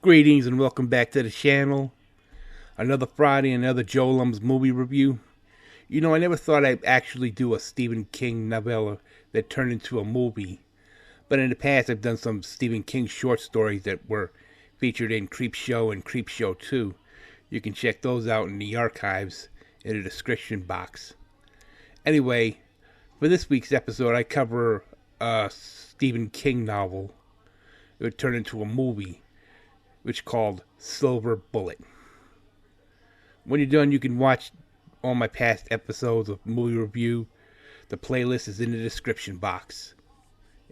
Greetings and welcome back to the channel. Another Friday, another JoeLumb's movie review. I never thought I'd actually do a Stephen King novella that turned into a movie. But in the past, I've done some Stephen King short stories that were featured in Creepshow and Creepshow 2. You can check those out in the archives in the description box. Anyway, for this week's episode, I cover a Stephen King novel. It would turn into a movie, which called Silver Bullet. When you're done, you can watch all my past episodes of movie review. The playlist is in the description box.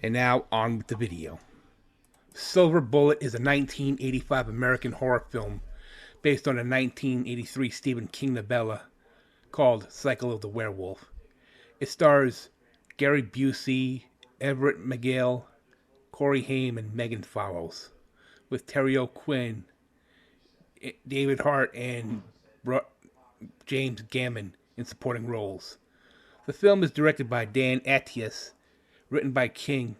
And now, on with the video. Silver Bullet is a 1985 American horror film based on a 1983 Stephen King novella called Cycle of the Werewolf. It stars Gary Busey, Everett McGill, Corey Haim, and Megan Follows, with Terry O'Quinn, David Hart, and James Gammon in supporting roles. The film is directed by Dan Attias, written by King,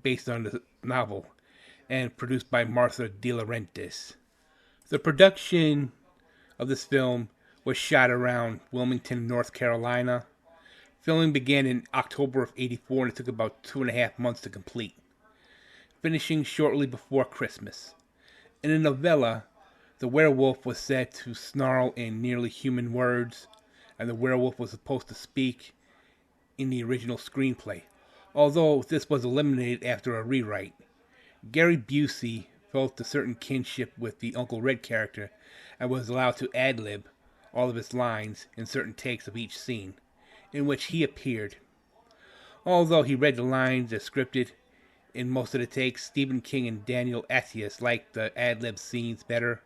based on the novel, and produced by Martha De Laurentiis. The production of this film was shot around Wilmington, North Carolina. Filming began in October of '84 and it took about 2.5 months to complete, finishing shortly before Christmas. In the novella, the werewolf was said to snarl in nearly human words, and the werewolf was supposed to speak in the original screenplay, although this was eliminated after a rewrite. Gary Busey felt a certain kinship with the Uncle Red character and was allowed to ad-lib all of his lines in certain takes of each scene in which he appeared. Although he read the lines as scripted in most of the takes, Stephen King and Daniel Attias liked the ad-lib scenes better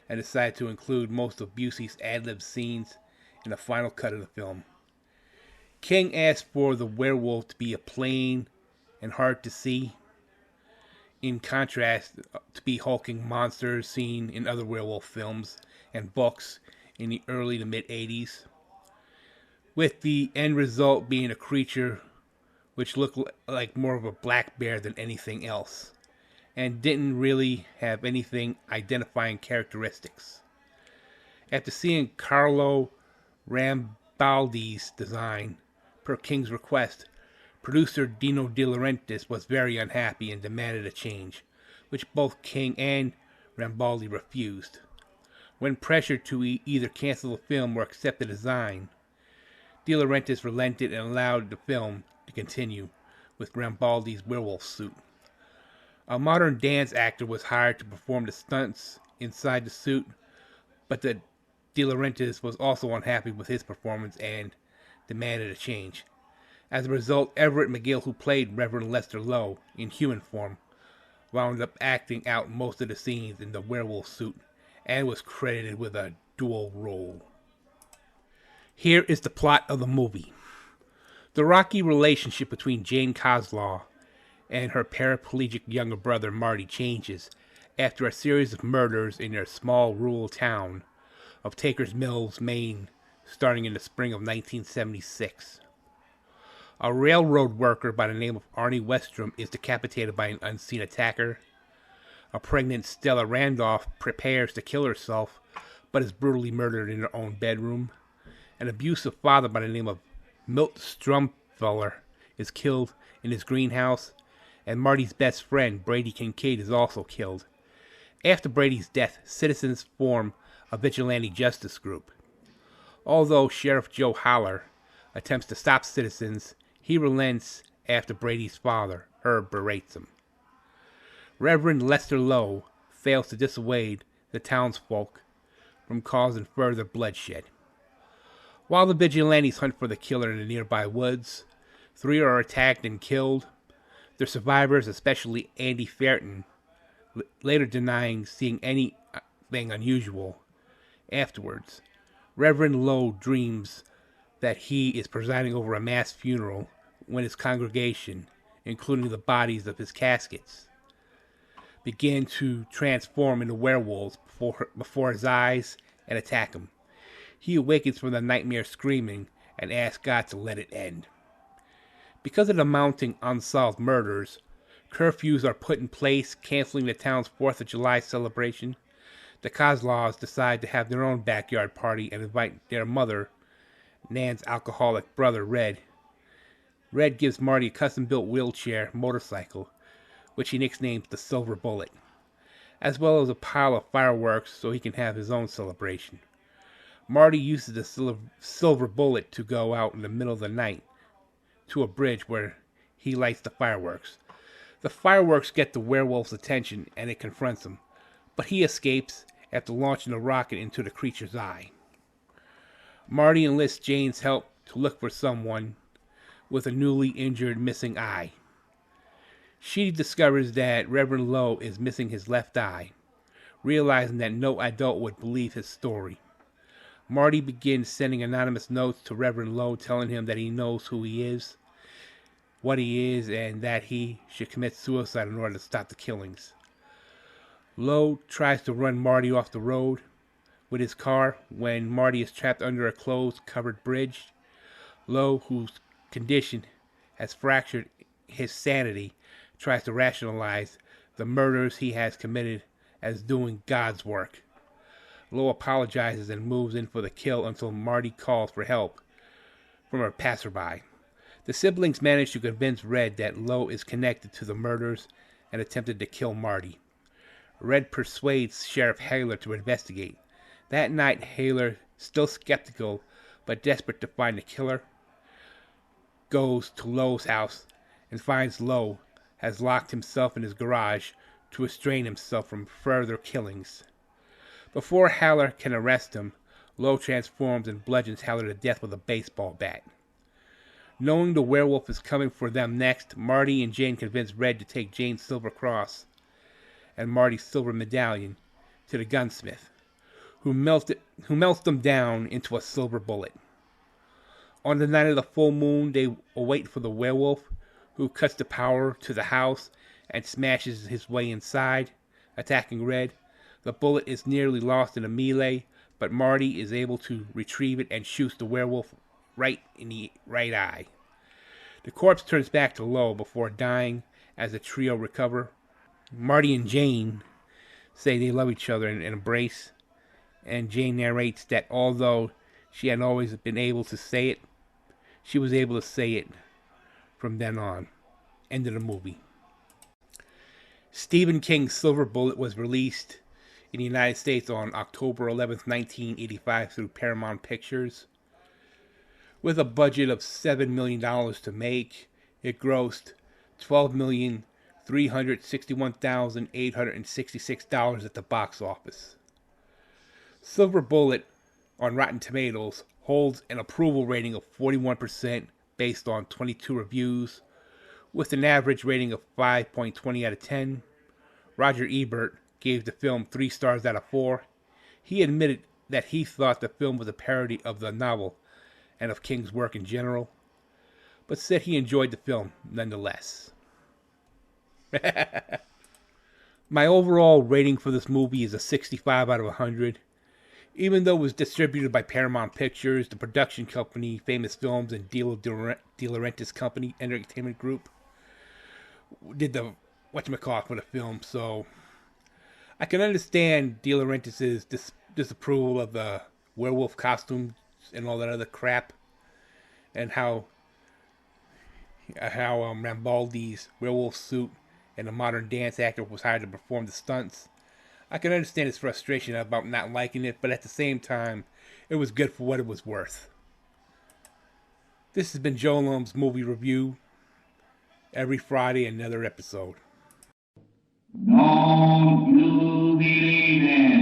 and decided to include most of Busey's ad-lib scenes in the final cut of the film. King asked for the werewolf to be a plain and hard to see, in contrast to be hulking monsters seen in other werewolf films and books in the early to mid-'80s, with the end result being a creature which looked like more of a black bear than anything else, and didn't really have anything identifying characteristics. After seeing Carlo Rambaldi's design, per King's request, producer Dino De Laurentiis was very unhappy and demanded a change, which both King and Rambaldi refused. When pressured to either cancel the film or accept the design, De Laurentiis relented and allowed the film to continue with Rambaldi's werewolf suit. A modern dance actor was hired to perform the stunts inside the suit, but De Laurentiis was also unhappy with his performance and demanded a change. As a result, Everett McGill, who played Reverend Lester Lowe in human form, wound up acting out most of the scenes in the werewolf suit and was credited with a dual role. Here is the plot of the movie. The rocky relationship between Jane Kozlaw and her paraplegic younger brother Marty changes after a series of murders in their small rural town of Takers Mills, Maine, starting in the spring of 1976. A railroad worker by the name of Arnie Westrom is decapitated by an unseen attacker. A pregnant Stella Randolph prepares to kill herself, but is brutally murdered in her own bedroom. An abusive father by the name of Milt Strumfeller is killed in his greenhouse, and Marty's best friend, Brady Kincaid, is also killed. After Brady's death, citizens form a vigilante justice group. Although Sheriff Joe Haller attempts to stop citizens, he relents after Brady's father, Herb, berates him. Reverend Lester Lowe fails to dissuade the townsfolk from causing further bloodshed. While the vigilantes hunt for the killer in the nearby woods, 3 are attacked and killed. Their survivors, especially Andy Fairton, later denying seeing anything unusual. Afterwards, Reverend Lowe dreams that he is presiding over a mass funeral when his congregation, including the bodies of his caskets, begin to transform into werewolves before his eyes and attack him. He awakens from the nightmare screaming and asks God to let it end. Because of the mounting unsolved murders, Curfews are put in place, canceling the town's 4th of July celebration. The Kozlovs decide to have their own backyard party and invite their mother, Nan's alcoholic brother, Red. Red gives Marty a custom-built wheelchair motorcycle, which he nicknames the Silver Bullet, as well as a pile of fireworks so he can have his own celebration. Marty uses the Silver Bullet to go out in the middle of the night to a bridge where he lights the fireworks. The fireworks get the werewolf's attention and it confronts him, but he escapes after launching a rocket into the creature's eye. Marty enlists Jane's help to look for someone with a newly injured missing eye. She discovers that Reverend Lowe is missing his left eye, realizing that no adult would believe his story. Marty begins sending anonymous notes to Reverend Lowe telling him that he knows who he is, what he is, and that he should commit suicide in order to stop the killings. Lowe tries to run Marty off the road with his car when Marty is trapped under a closed-covered bridge. Lowe, whose condition has fractured his sanity, tries to rationalize the murders he has committed as doing God's work. Lowe apologizes and moves in for the kill until Marty calls for help from a passerby. The siblings manage to convince Red that Lowe is connected to the murders and attempted to kill Marty. Red persuades Sheriff Haler to investigate. That night, Haler, still skeptical but desperate to find the killer, goes to Lowe's house and finds Lowe has locked himself in his garage to restrain himself from further killings. Before Haler can arrest him, Lowe transforms and bludgeons Haler to death with a baseball bat. Knowing the werewolf is coming for them next, Marty and Jane convince Red to take Jane's silver cross and Marty's silver medallion to the gunsmith, who melts them down into a silver bullet. On the night of the full moon, they await for the werewolf, who cuts the power to the house and smashes his way inside, attacking Red. The bullet is nearly lost in a melee, but Marty is able to retrieve it and shoots the werewolf right in the right eye. The corpse turns back to Lowe before dying as the trio recover. Marty and Jane say they love each other and embrace, and Jane narrates that although she had always been able to say it, she was able to say it from then on. End of the movie. Stephen King's Silver Bullet was released in the United States on October 11th, 1985 through Paramount Pictures. With a budget of $7 million to make, it grossed $12,361,866 at the box office. Silver Bullet on Rotten Tomatoes holds an approval rating of 41% based on 22 reviews, with an average rating of 5.20 out of 10. Roger Ebert gave the film 3 stars out of 4. He admitted that he thought the film was a parody of the novel and of King's work in general, but said he enjoyed the film nonetheless. My overall rating for this movie is a 65 out of 100. Even though it was distributed by Paramount Pictures, the production company, Famous Films, and De Laurentiis Company Entertainment Group did the whatchamacallit for the film, so I can understand De Laurentiis' disapproval of the werewolf costumes and all that other crap, and how Rambaldi's werewolf suit and a modern dance actor was hired to perform the stunts. I can understand his frustration about not liking it, but at the same time, it was good for what it was worth. This has been JoeLumb's movie review. Every Friday, another episode. Don't you believe in